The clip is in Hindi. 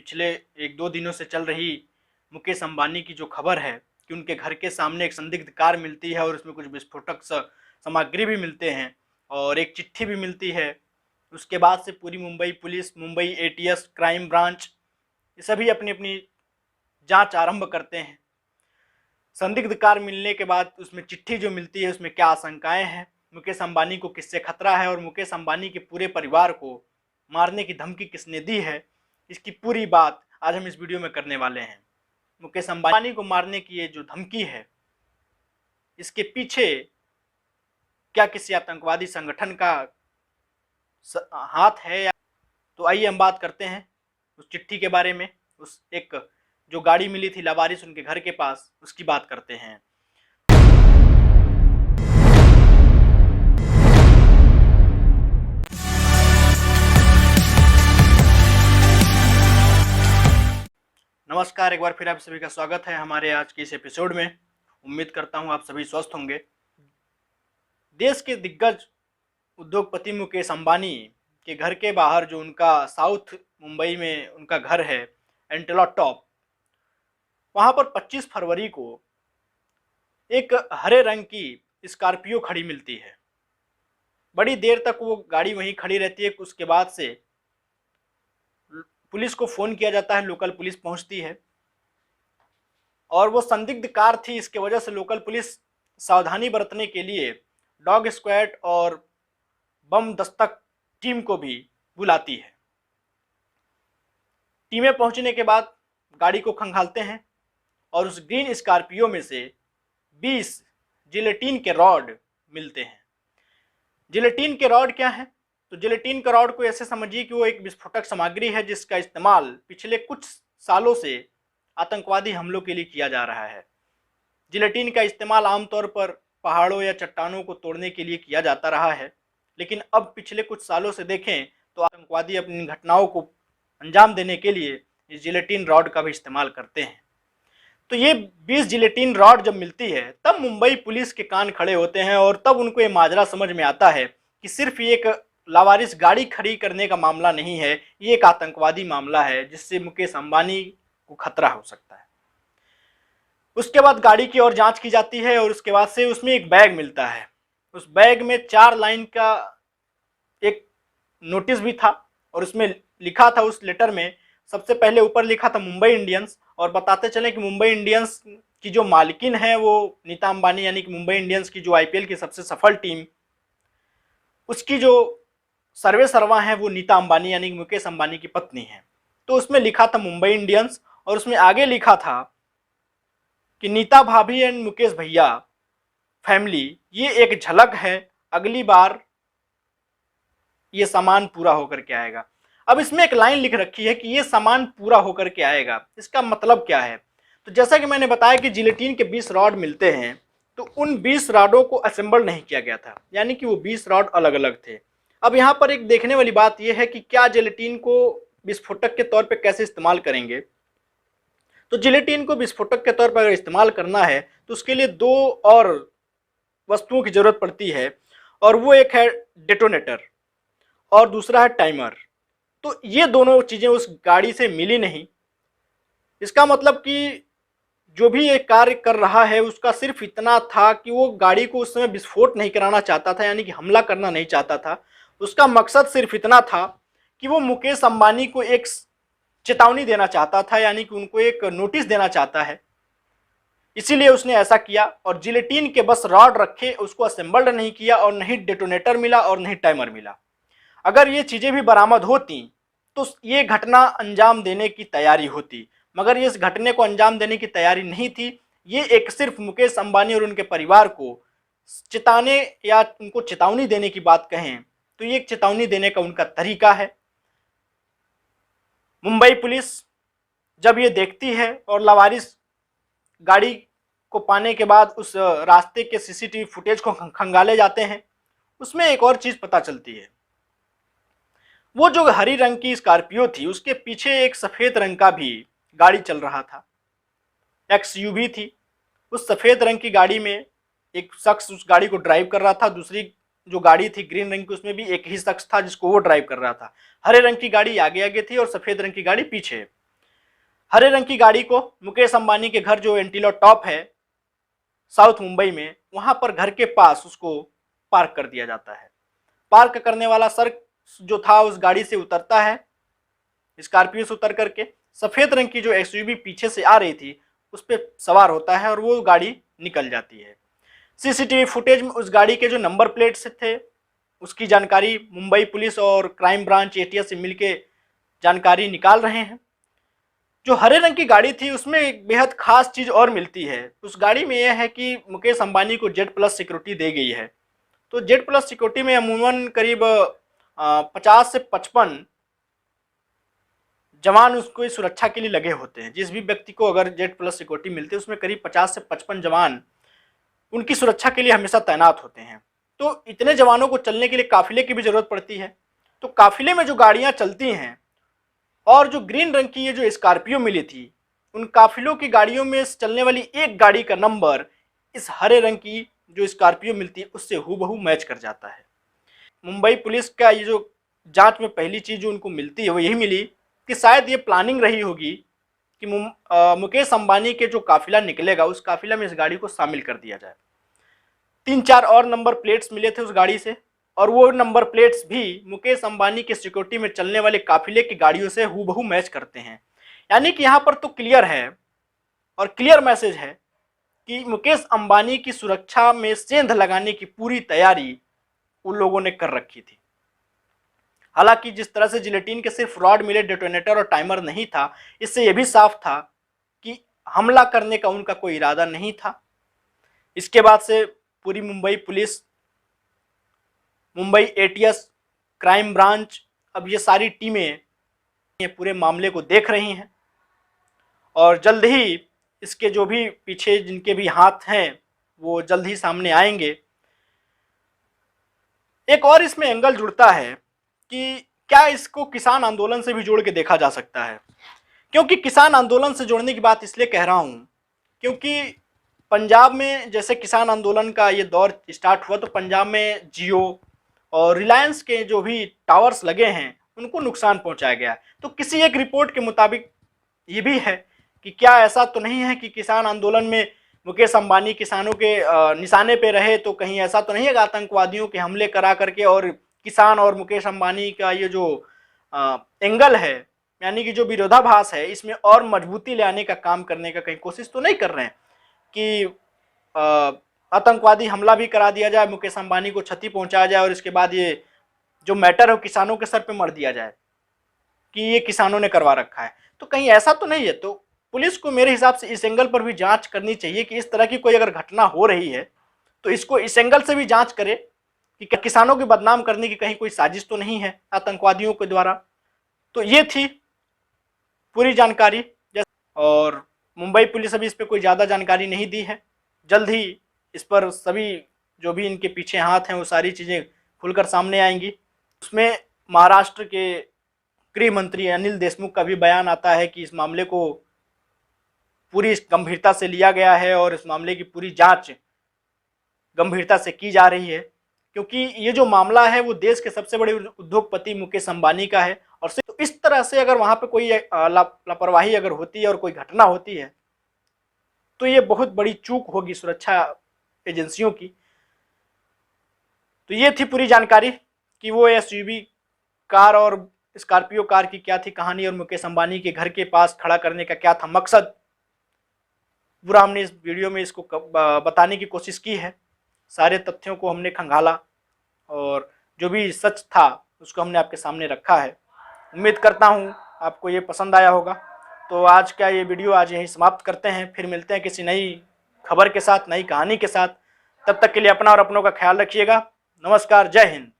पिछले 1-2 दिनों से चल रही मुकेश अंबानी की जो खबर है कि उनके घर के सामने एक संदिग्ध कार मिलती है और उसमें कुछ विस्फोटक सामग्री भी मिलते हैं और एक चिट्ठी भी मिलती है। उसके बाद से पूरी Mumbai police, Mumbai ATS, crime branch, ये सभी अपनी अपनी जांच आरंभ करते हैं। संदिग्ध कार मिलने के बाद उसमें चिट्ठी जो मिलती है उसमें क्या आशंकाएं हैं, मुकेश अंबानी को किससे खतरा है और मुकेश अंबानी के पूरे परिवार को मारने की धमकी किसने दी है, इसकी पूरी बात आज हम इस वीडियो में करने वाले हैं। मुकेश अंबानी को मारने की ये जो धमकी है, इसके पीछे क्या किसी आतंकवादी संगठन का हाथ है? तो आइए हम बात करते हैं उस चिट्ठी के बारे में। उस एक जो गाड़ी मिली थी लावारिस उनके घर के पास, उसकी बात करते हैं। नमस्कार, एक बार फिर आप सभी का स्वागत है हमारे आज के इस एपिसोड में। उम्मीद करता हूं आप सभी स्वस्थ होंगे। देश के दिग्गज उद्योगपति मुकेश अंबानी के घर के बाहर जो उनका साउथ मुंबई में उनका घर है एंटेला टॉप, वहां पर 25 फरवरी को एक हरे रंग की स्कॉर्पियो खड़ी मिलती है। बड़ी देर तक वो गाड़ी वहीं खड़ी रहती है। उसके बाद से पुलिस को फ़ोन किया जाता है, लोकल पुलिस पहुंचती है और वो संदिग्ध कार थी। इसके वजह से लोकल पुलिस सावधानी बरतने के लिए डॉग स्क्वाड और बम दस्तक टीम को भी बुलाती है। टीमें पहुंचने के बाद गाड़ी को खंगालते हैं और उस ग्रीन स्कॉर्पियो में से 20 जिलेटिन के रॉड मिलते हैं। जिलेटिन के रॉड क्या है? तो जिलेटिन का रॉड को ऐसे समझिए कि वो एक विस्फोटक सामग्री है जिसका इस्तेमाल पिछले कुछ सालों से आतंकवादी हमलों के लिए किया जा रहा है। जिलेटिन का इस्तेमाल आमतौर पर पहाड़ों या चट्टानों को तोड़ने के लिए किया जाता रहा है, लेकिन अब पिछले कुछ सालों से देखें तो आतंकवादी अपनी घटनाओं को अंजाम देने के लिए इस जिलेटिन रॉड का भी इस्तेमाल करते हैं। तो ये 20 जिलेटिन रॉड जब मिलती है तब मुंबई पुलिस के कान खड़े होते हैं और तब उनको ये माजरा समझ में आता है कि सिर्फ ये एक लावारिस गाड़ी खड़ी करने का मामला नहीं है, ये एक आतंकवादी मामला है जिससे मुकेश अंबानी को खतरा हो सकता है। उसके बाद गाड़ी की और जांच की जाती है और उसके बाद से उसमें एक बैग मिलता है। उस बैग में 4 लाइन का एक नोटिस भी था और उसमें लिखा था, उस लेटर में सबसे पहले ऊपर लिखा था मुंबई इंडियंस, और बताते चले कि मुंबई इंडियंस की जो मालिकिन है वो नीता अंबानी, यानी कि मुंबई इंडियंस की जो आईपीएल की सबसे सफल टीम, उसकी जो सर्वे सर्वा है वो नीता अंबानी यानी कि मुकेश अंबानी की पत्नी है। तो उसमें लिखा था मुंबई इंडियंस और उसमें आगे लिखा था कि नीता भाभी एंड मुकेश भैया फैमिली, ये एक झलक है, अगली बार ये सामान पूरा होकर के आएगा। अब इसमें एक लाइन लिख रखी है कि ये सामान पूरा होकर के आएगा, इसका मतलब क्या है? तो जैसा कि मैंने बताया कि जिलेटिन के 20 रॉड मिलते हैं, तो उन 20 रॉडों को असेंबल नहीं किया गया था, यानी कि वो 20 रॉड अलग अलग थे। अब यहाँ पर एक देखने वाली बात यह है कि क्या जिलेटिन को विस्फोटक के तौर पर कैसे इस्तेमाल करेंगे। तो जिलेटिन को विस्फोटक के तौर पर अगर इस्तेमाल करना है तो उसके लिए 2 और वस्तुओं की जरूरत पड़ती है, और वो एक है डेटोनेटर और दूसरा है टाइमर। तो ये दोनों चीज़ें उस गाड़ी से मिली नहीं। इसका मतलब कि जो भी ये कार्य कर रहा है उसका सिर्फ इतना था कि वो गाड़ी को उस समय विस्फोट नहीं कराना चाहता था, यानी कि हमला करना नहीं चाहता था। उसका मकसद सिर्फ इतना था कि वो मुकेश अंबानी को एक चेतावनी देना चाहता था, यानी कि उनको एक नोटिस देना चाहता है, इसीलिए उसने ऐसा किया। और जिलेटिन के बस रॉड रखे, उसको असेंबल्ड नहीं किया और नहीं डेटोनेटर मिला और नहीं टाइमर मिला। अगर ये चीज़ें भी बरामद होती तो ये घटना अंजाम देने की तैयारी होती, मगर ये इस घटने को अंजाम देने की तैयारी नहीं थी। ये एक सिर्फ मुकेश अंबानी और उनके परिवार को चेताने या उनको चेतावनी देने की बात कहें तो ये एक चेतावनी देने का उनका तरीका है। मुंबई पुलिस जब ये देखती है और लावारिस गाड़ी को पाने के बाद उस रास्ते के सीसीटीवी फुटेज को खंगाले जाते हैं, उसमें एक और चीज़ पता चलती है। वो जो हरी रंग की स्कॉर्पियो थी उसके पीछे एक सफ़ेद रंग का भी गाड़ी चल रहा था, एक्सयूवी थी। उस सफ़ेद रंग की गाड़ी में एक शख्स उस गाड़ी को ड्राइव कर रहा था, दूसरी जो गाड़ी थी ग्रीन रंग की उसमें भी एक ही शख्स था जिसको वो ड्राइव कर रहा था। हरे रंग की गाड़ी आगे आगे थी और सफ़ेद रंग की गाड़ी पीछे। हरे रंग की गाड़ी को मुकेश अंबानी के घर जो एंटीलोप टॉप है साउथ मुंबई में, वहां पर घर के पास उसको पार्क कर दिया जाता है। पार्क करने वाला सर जो था उस गाड़ी से उतरता है, स्कॉर्पियो से उतर करके सफेद रंग की जो एसयूवी पीछे से आ रही थी उस पर सवार होता है और वो गाड़ी निकल जाती है। सीसीटीवी फुटेज में उस गाड़ी के जो नंबर प्लेट से थे उसकी जानकारी मुंबई पुलिस और क्राइम ब्रांच एटीएस से मिलके जानकारी निकाल रहे हैं। जो हरे रंग की गाड़ी थी उसमें एक बेहद खास चीज और मिलती है। उस गाड़ी में यह है कि मुकेश अंबानी को जेड प्लस सिक्योरिटी दी गई है। तो जेड प्लस सिक्योरिटी में अमूमन करीब 50 से 55 जवान उसको सुरक्षा के लिए लगे होते हैं। जिस भी व्यक्ति को अगर जेड प्लस सिक्योरिटी मिलती है उसमें करीब 50 से 55 जवान उनकी सुरक्षा के लिए हमेशा तैनात होते हैं। तो इतने जवानों को चलने के लिए काफिले की भी जरूरत पड़ती है। तो काफिले में जो गाड़ियां चलती हैं और जो ग्रीन रंग की ये जो स्कॉर्पियो मिली थी, उन काफिलों की गाड़ियों में चलने वाली एक गाड़ी का नंबर इस हरे रंग की जो स्कॉर्पियो मिलती है उससे हूबहू मैच कर जाता है। मुंबई पुलिस का ये जो जांच में पहली चीज जो उनको मिलती है वो यही मिली कि शायद ये प्लानिंग रही होगी कि मुकेश अंबानी के जो काफिला निकलेगा उस काफिला में इस गाड़ी को शामिल कर दिया जाए। 3-4 और नंबर प्लेट्स मिले थे उस गाड़ी से और वो नंबर प्लेट्स भी मुकेश अंबानी के सिक्योरिटी में चलने वाले काफिले की गाड़ियों से हूबहू मैच करते हैं। यानी कि यहाँ पर तो क्लियर है और क्लियर मैसेज है कि मुकेश अंबानी की सुरक्षा में सेंध लगाने की पूरी तैयारी उन लोगों ने कर रखी थी। हालांकि जिस तरह से जिलेटिन के सिर्फ रॉड मिले, डेटोनेटर और टाइमर नहीं था, इससे यह भी साफ था कि हमला करने का उनका कोई इरादा नहीं था। इसके बाद से पूरी Mumbai police, Mumbai ATS, crime branch, अब ये सारी टीमें ये पूरे मामले को देख रही हैं और जल्द ही इसके जो भी पीछे जिनके भी हाथ हैं वो जल्द ही सामने आएंगे। एक और इसमें एंगल जुड़ता है कि क्या इसको किसान आंदोलन से भी जोड़ के देखा जा सकता है। क्योंकि किसान आंदोलन से जोड़ने की बात इसलिए कह रहा हूँ क्योंकि पंजाब में जैसे किसान आंदोलन का ये दौर स्टार्ट हुआ तो पंजाब में जियो और रिलायंस के जो भी टावर्स लगे हैं उनको नुकसान पहुंचाया गया। तो किसी एक रिपोर्ट के मुताबिक ये भी है कि क्या ऐसा तो नहीं है कि किसान आंदोलन में मुकेश अंबानी किसानों के निशाने पे रहे, तो कहीं ऐसा तो नहीं है कि आतंकवादियों के हमले करा करके और किसान और मुकेश अंबानी का ये जो एंगल है यानी कि जो विरोधाभास है इसमें और मजबूती ले आने का काम करने का कहीं कोशिश तो नहीं कर रहे हैं कि आतंकवादी हमला भी करा दिया जाए, मुकेश अंबानी को क्षति पहुंचाया जाए और इसके बाद ये जो मैटर है किसानों के सर पे मर दिया जाए कि ये किसानों ने करवा रखा है। तो कहीं ऐसा तो नहीं है। तो पुलिस को मेरे हिसाब से इस एंगल पर भी जांच करनी चाहिए कि इस तरह की कोई अगर घटना हो रही है तो इसको इस एंगल से भी जांच करे कि किसानों की बदनाम करने की कहीं कोई साजिश तो नहीं है आतंकवादियों के द्वारा। तो ये थी पूरी जानकारी और मुंबई पुलिस अभी इस पर कोई ज़्यादा जानकारी नहीं दी है। जल्द ही इस पर सभी जो भी इनके पीछे हाथ हैं वो सारी चीज़ें खुलकर सामने आएंगी। उसमें महाराष्ट्र के गृह मंत्री अनिल देशमुख का भी बयान आता है कि इस मामले को पूरी गंभीरता से लिया गया है और इस मामले की पूरी जांच गंभीरता से की जा रही है क्योंकि ये जो मामला है वो देश के सबसे बड़े उद्योगपति मुकेश अंबानी का है। और तो इस तरह से अगर वहाँ पे कोई लापरवाही अगर होती है और कोई घटना होती है तो ये बहुत बड़ी चूक होगी सुरक्षा एजेंसियों की। तो ये थी पूरी जानकारी कि वो एसयूवी कार और स्कॉर्पियो कार की क्या थी कहानी और मुकेश अंबानी के घर के पास खड़ा करने का क्या था मकसद। पूरा हमने इस वीडियो में इसको बताने की कोशिश की है। सारे तथ्यों को हमने खंगाला और जो भी सच था उसको हमने आपके सामने रखा है। उम्मीद करता हूँ आपको ये पसंद आया होगा। तो आज का ये वीडियो आज यहीं समाप्त करते हैं। फिर मिलते हैं किसी नई खबर के साथ, नई कहानी के साथ। तब तक के लिए अपना और अपनों का ख्याल रखिएगा। नमस्कार, जय हिंद।